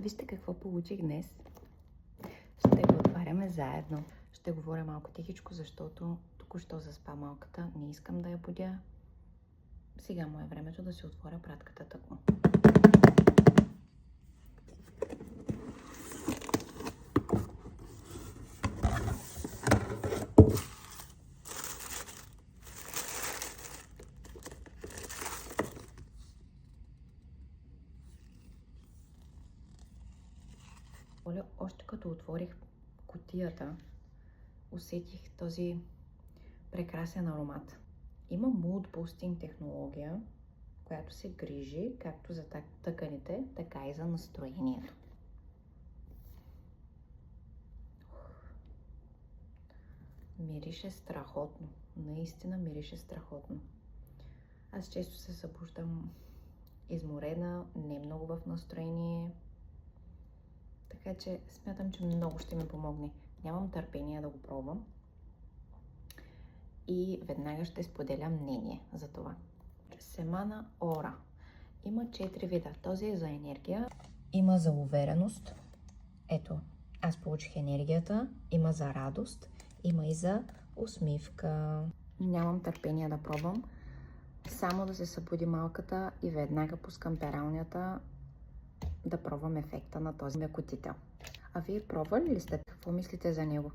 Вижте какво получих днес. Ще го отваряме заедно. Ще говоря малко тихичко, защото току-що заспа малката. Не искам да я будя. Сега му е времето да си отворя пратката тъкмо. Още като отворих кутията, усетих този прекрасен аромат. Има mood boosting технология, която се грижи както за тъканите, така и за настроението. Мирише страхотно. Наистина мирише страхотно. Аз често се събуждам изморена, не много в настроение. Така че смятам, че много ще ми помогне. Нямам търпение да го пробвам. И веднага ще споделя мнение за това. Семана Ора. Има 4 вида. Този е за енергия. Има за увереност. Ето, аз получих енергията. Има за радост. Има и за усмивка. Нямам търпение да пробвам. Само да се събуди малката и веднага пускам пералнята да пробвам ефекта на този мекотител. А вие пробвали ли сте? Какво мислите за него?